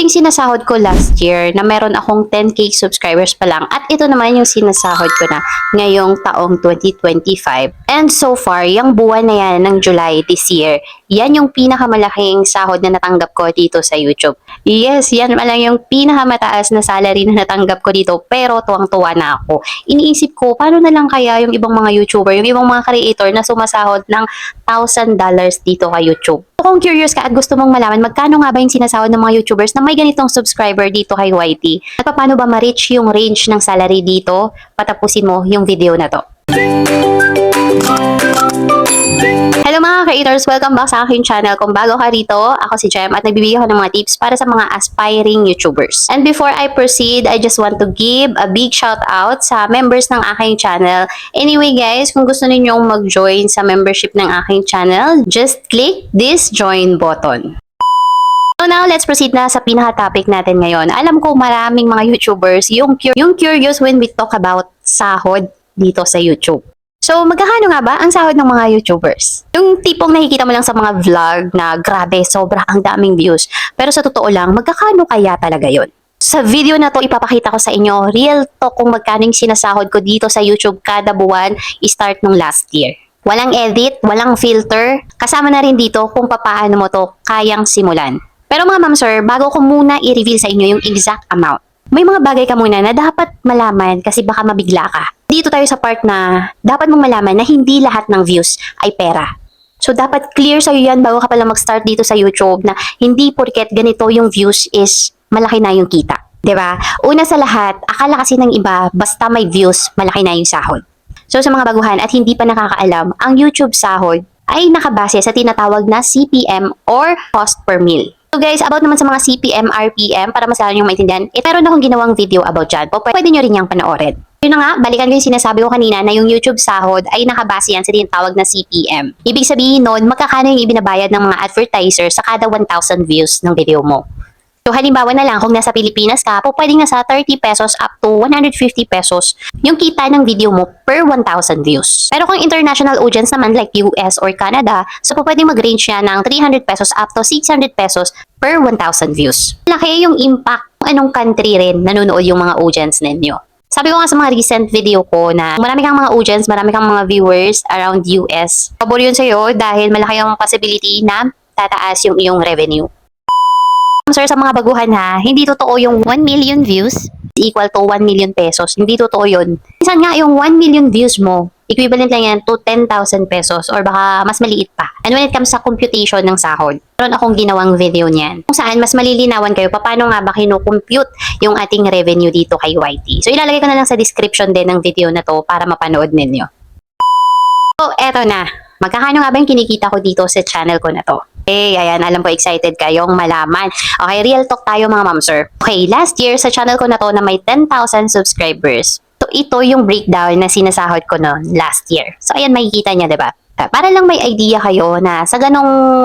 yung sinasahod ko last year na meron akong 10k subscribers pa lang at ito naman yung sinasahod ko na ngayong taong 2025. And so far, yung buwan na yan ng July this year, yan yung pinakamalaking sahod na natanggap ko dito sa YouTube. Yes, yan lang yung pinakamataas na salary na natanggap ko dito, pero tuwang-tuwa na ako. Iniisip ko, paano na lang kaya yung ibang mga YouTuber, yung ibang mga creator na sumasahod ng $1,000 dito kay YouTube. Kung curious ka at gusto mong malaman magkano nga ba yung sinasahod ng mga YouTubers na may ganitong subscriber dito kay YT at paano ba ma-reach yung range ng salary dito, patapusin mo yung video na to. Hello mga creators! Welcome back sa aking channel. Kung bago ka rito, ako si Jem at nagbibigay ako ng mga tips para sa mga aspiring YouTubers. And before I proceed, I just want to give a big shout out sa members ng aking channel. Anyway guys, kung gusto ninyong mag-join sa membership ng aking channel, just click this join button. So now, let's proceed na sa pinaka-topic natin ngayon. Alam ko maraming mga YouTubers yung curious when we talk about sahod dito sa YouTube. So, magkakano nga ba ang sahod ng mga YouTubers? Yung tipong nakikita mo lang sa mga vlog na grabe, sobra ang daming views. Pero sa totoo lang, magkakano kaya talaga yon? Sa video na to, ipapakita ko sa inyo, real talk kung magkano yung sinasahod ko dito sa YouTube kada buwan, start nung last year. Walang edit, walang filter. Kasama na rin dito kung paano mo to kayang simulan. Pero mga ma'am sir, bago ko muna i-reveal sa inyo yung exact amount, may mga bagay ka muna na dapat malaman kasi baka mabigla ka. Dito tayo sa part na dapat mong malaman na hindi lahat ng views ay pera. So dapat clear sa'yo yan bago ka pala mag-start dito sa YouTube na hindi porket ganito yung views is malaki na yung kita. 'Di ba? Una sa lahat, akala kasi ng iba basta may views, malaki na yung sahod. So sa mga baguhan at hindi pa nakakaalam, ang YouTube sahod ay nakabase sa tinatawag na CPM or cost per mil. So guys, about naman sa mga CPM, RPM, para mas lalo nyo maintindihan, meron akong ginawang video about dyan. Pwede nyo rin yung panoorin. Yun na nga, balikan ko yung sinasabi ko kanina na yung YouTube sahod ay nakabase yan sa tinatawag na CPM. Ibig sabihin nun, magkakano yung ibinabayad ng mga advertisers sa kada 1,000 views ng video mo. So halimbawa na lang, kung nasa Pilipinas ka, pwedeng nasa 30 pesos up to 150 pesos yung kita ng video mo per 1,000 views. Pero kung international audience naman like US or Canada, so pwedeng mag-range yan ng 300 pesos up to 600 pesos per 1,000 views. Laki yung impact kung anong country rin nanonood yung mga audience ninyo. Sabi ko nga sa mga recent video ko na marami kang mga audience, marami kang mga viewers around US. Pabor yun sa'yo dahil malaki yung possibility na tataas yung iyong revenue. Sir, sa mga baguhan ha, hindi totoo yung 1 million views equal to 1 million pesos. Hindi totoo yun. Minsan nga yung 1 million views mo, equivalent lang yan to 10,000 pesos or baka mas maliit pa. And when it comes sa computation ng sahod, meron akong ginawang video niyan. Kung saan mas malilinawan kayo paano nga ba kinukompute yung ating revenue dito kay YT. So ilalagay ko na lang sa description din ng video na to para mapanood ninyo. So eto na. Magkakano nga ba yung kinikita ko dito sa channel ko na to? Okay, ayan, alam ko excited kayong malaman. Okay, real talk tayo mga ma'am sir. Okay, last year sa channel ko na to na may 10,000 subscribers. So ito yung breakdown na sinasahod ko noon last year. So ayan, makikita niya, 'di ba? Para lang may idea kayo na sa ganong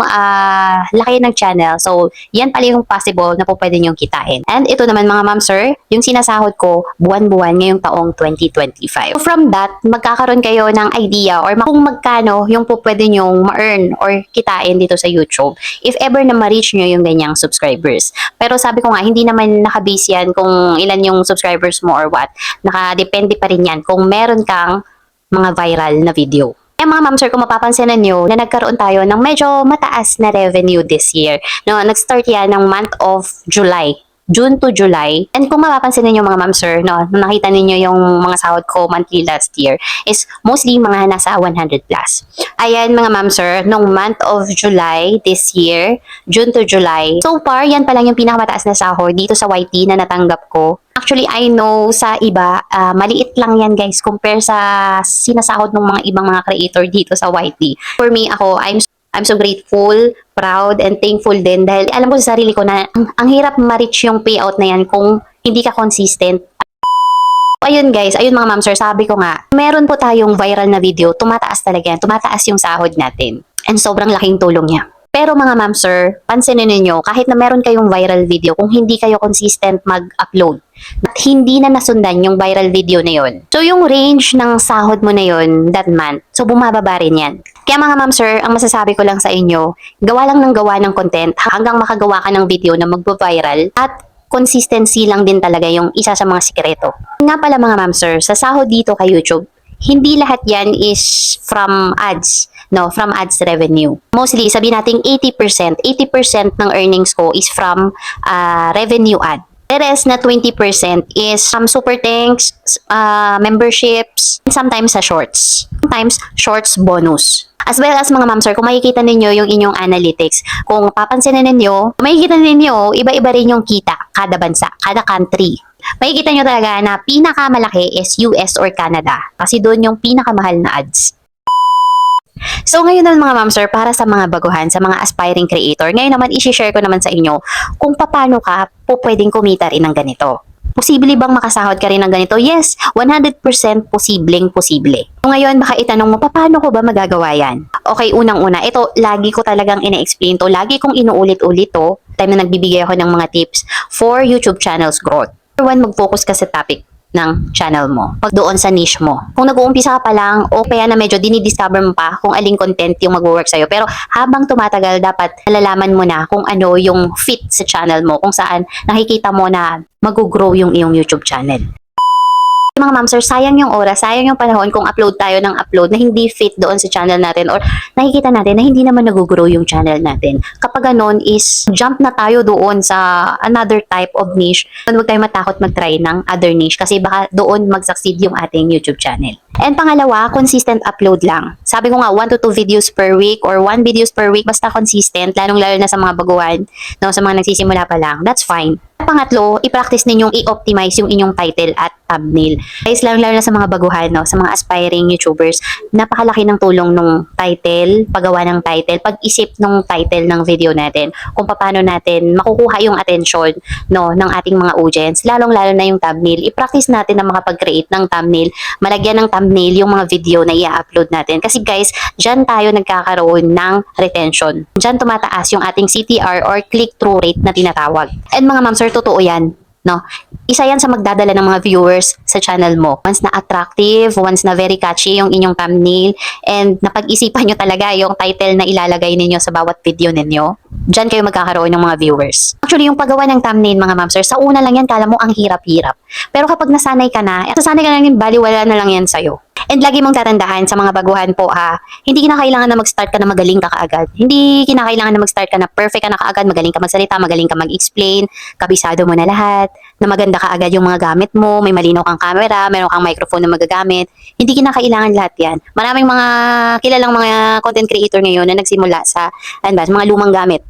laki ng channel, so yan pala yung possible na po pwede nyong kitain. And ito naman mga ma'am sir, yung sinasahod ko buwan-buwan ngayong taong 2025. So from that, magkakaroon kayo ng idea or kung magkano yung po pwede nyong ma-earn or kitain dito sa YouTube if ever na ma-reach nyo yung ganyang subscribers. Pero sabi ko nga, hindi naman nakabase yan kung ilan yung subscribers mo or what. Nakadepende pa rin yan kung meron kang mga viral na video. Mga ma'am sir, kung mapapansinan nyo na nagkaroon tayo ng medyo mataas na revenue this year. No, nag-start yan ng month of July. June to July. And kung mapapansin niyo mga ma'am sir, no, nung nakita niyo yung mga sahod ko monthly last year, is mostly mga nasa 100 plus. Ayan mga ma'am sir, nung month of July this year, June to July, so far, yan pa lang yung pinakamataas na sahod dito sa YT na natanggap ko. Actually, I know sa iba, maliit lang yan guys, compare sa sinasahod ng mga ibang mga creator dito sa YT. For me, ako, I'm so grateful, proud, and thankful din dahil alam ko sa sarili ko na ang hirap ma-reach yung payout na yan kung hindi ka consistent. Ayun guys, ayun mga ma'am sir, sabi ko nga, meron po tayong viral na video, tumataas talaga yan, tumataas yung sahod natin. And sobrang laking tulong niya. Pero mga ma'am sir, pansinin niyo kahit na meron kayong viral video, kung hindi kayo consistent mag-upload, at hindi na nasundan yung viral video na yon. So yung range ng sahod mo na yon that month, so bumababa rin yan. Kaya mga ma'am sir, ang masasabi ko lang sa inyo, gawa lang ng gawa ng content hanggang makagawa ka ng video na magbo-viral at consistency lang din talaga yung isa sa mga sikreto. Nga pala mga ma'am sir, sa sahod dito kay YouTube, hindi lahat yan is from ads, no, from ads revenue. Mostly, sabihin natin 80%, 80% ng earnings ko is from revenue ad. The rest na 20% is from super thanks, memberships, and sometimes sa shorts. Sometimes shorts bonus. As well as mga ma'am sir, kung makikita ninyo yung inyong analytics, kung papansinin ninyo, makikita ninyo, iba-iba rin yung kita kada bansa, kada country. Makikita nyo talaga na pinakamalaki is US or Canada. Kasi doon yung pinakamahal na ads. So ngayon naman mga ma'am sir, para sa mga baguhan, sa mga aspiring creator, ngayon naman isi-share ko naman sa inyo kung paano ka po pwedeng kumita rin ng ganito. Posible bang makasahod ka rin ng ganito? Yes, 100% posible. So ngayon baka itanong mo, paano ko ba magagawa yan? Okay, unang-una, ito lagi ko talagang ina-explain to, lagi kong inuulit-ulit to, time na nagbibigay ako ng mga tips for YouTube channels growth. Number one, mag-focus ka sa topic ng channel mo. Pag doon sa niche mo. Kung nag-uumpisa ka pa lang, o kaya na medyo dinidiscover mo pa kung aling content yung mag-work sa'yo. Pero habang tumatagal, dapat nalalaman mo na kung ano yung fit sa channel mo, kung saan nakikita mo na mag-grow yung iyong YouTube channel. Mga ma'am sir, sayang yung oras, sayang yung panahon kung upload tayo ng upload na hindi fit doon sa channel natin or nakikita natin na hindi naman nag-grow yung channel natin. Kapag ganon is jump na tayo doon sa another type of niche. Huwag tayo matakot mag-try ng other niche kasi baka doon mag-succeed yung ating YouTube channel. And pangalawa, consistent upload lang. Sabi ko nga, 1 to 2 videos per week or 1 videos per week, basta consistent, lalong-lalo na sa mga baguhan, no, sa mga nagsisimula pa lang, that's fine. Pangatlo, i-practice ninyong i-optimize yung inyong title at thumbnail. Guys, lalo na sa mga baguhan, no, sa mga aspiring YouTubers, napakalaki ng tulong nung title, paggawa ng title, pag-isip ng title ng video natin, kung paano natin makukuha yung attention, no, ng ating mga audience, lalong-lalo na yung thumbnail. I-practice natin na makapag-create ng thumbnail, malagyan ng thumbnail yung mga video na i-upload natin. Kasi guys, dyan tayo nagkakaroon ng retention. Dyan tumataas yung ating CTR or click-through rate na tinatawag. And mga ma'am sir, totoo yan. No? Isa yan sa magdadala ng mga viewers sa channel mo. Once na attractive, once na very catchy yung inyong thumbnail, and napag-isipan nyo talaga yung title na ilalagay ninyo sa bawat video ninyo, dyan kayo magkakaroon ng mga viewers. Actually, yung paggawa ng thumbnail, mga ma'am sir, sa una lang yan, kala mo ang hirap-hirap. Pero kapag nasanay ka na lang, baliwala na lang yan sa'yo. And lagi mong tatandaan sa mga baguhan po hindi kinakailangan na mag-start ka na magaling ka kaagad. Hindi kinakailangan na mag-start ka na perfect ka na kaagad, magaling ka magsalita, magaling ka mag-explain, kabisado mo na lahat, na maganda ka agad yung mga gamit mo, may malinaw kang camera, meron kang microphone na magagamit. Hindi kinakailangan lahat yan. Maraming mga kilalang mga content creator ngayon na nagsimula sa mga lumang gamit.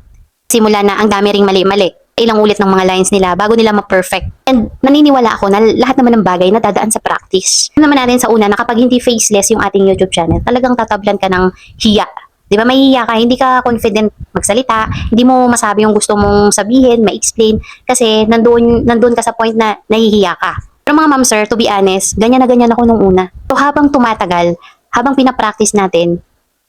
Simula na ang dami ring mali-mali. Ilang ulit ng mga lines nila bago nila ma-perfect. And naniniwala ako na lahat naman ng bagay na dadaan sa practice. Alam naman natin sa una na kapag hindi faceless yung ating YouTube channel, talagang tatablan ka ng hiya. Di ba, mahihiya ka, hindi ka confident magsalita, hindi mo masabi yung gusto mong sabihin, ma-explain, kasi nandun ka sa point na nahihiya ka. Pero mga ma'am sir, to be honest, ganyan na ganyan ako nung una. So habang tumatagal, habang pinapractice natin,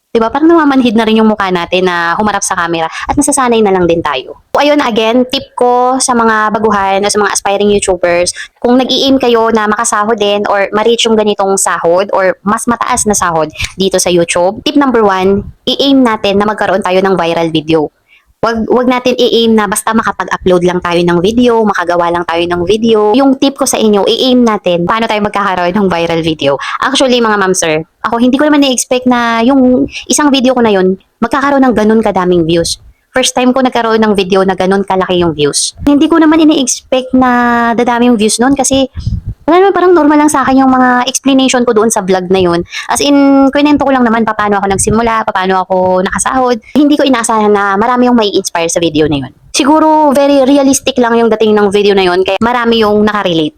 diba, parang namamanhid na rin yung mukha natin na humarap sa camera at nasasanay na lang din tayo. So ayun, again, tip ko sa mga baguhan o sa mga aspiring YouTubers, kung nag-i-aim kayo na makasahod din or ma-reach yung ganitong sahod or mas mataas na sahod dito sa YouTube, tip number 1, i-aim natin na magkaroon tayo ng viral video. Wag natin i-aim na basta makapag-upload lang tayo ng video, makagawa lang tayo ng video. Yung tip ko sa inyo, i-aim natin paano tayo magkakaroon ng viral video. Actually, mga ma'am sir, ako hindi ko naman na-expect na yung isang video ko na yun, magkakaroon ng ganun kadaming views. First time ko nagkaroon ng video na ganun kalaki yung views. Hindi ko naman ini-expect na dadami yung views nun kasi parang normal lang sa akin yung mga explanation ko doon sa vlog na yun. As in, kwento ko lang naman paano ako nagsimula, paano ako nakasahod. Hindi ko inaasahan na marami yung may inspire sa video na yun. Siguro, very realistic lang yung dating ng video na yun, kaya marami yung nakarelate.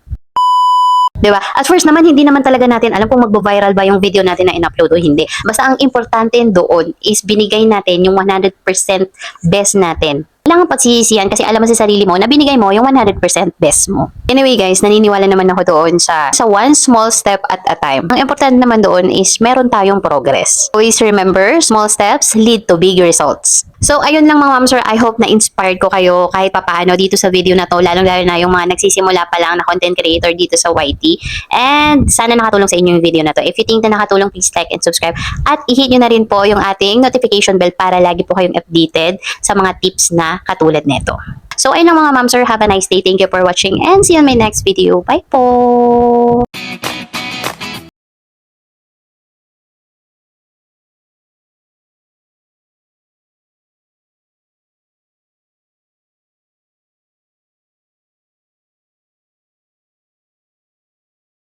Diba? At first naman, hindi naman talaga natin alam kung magbo-viral ba yung video natin na in-upload o hindi. Basta ang importante doon is binigay natin yung 100% best natin. kailangan pagsisisihan kasi alam mo sa sarili mo na binigay mo yung 100% best mo. Anyway guys, naniniwala naman ako doon sa one small step at a time. Ang importante naman doon is meron tayong progress. Always remember, small steps lead to big results. So ayun lang mga mamsir, I hope na inspired ko kayo kahit papaano dito sa video na to, lalong-lalo na yung mga nagsisimula pa lang na content creator dito sa YT. And sana nakatulong sa inyo yung video na to. If you think na nakatulong, please like and subscribe. At i-hit nyo na rin po yung ating notification bell para lagi po kayong updated sa mga tips na katulad nito. So ayun lang mga mamsir, have a nice day. Thank you for watching and see you in my next video. Bye po!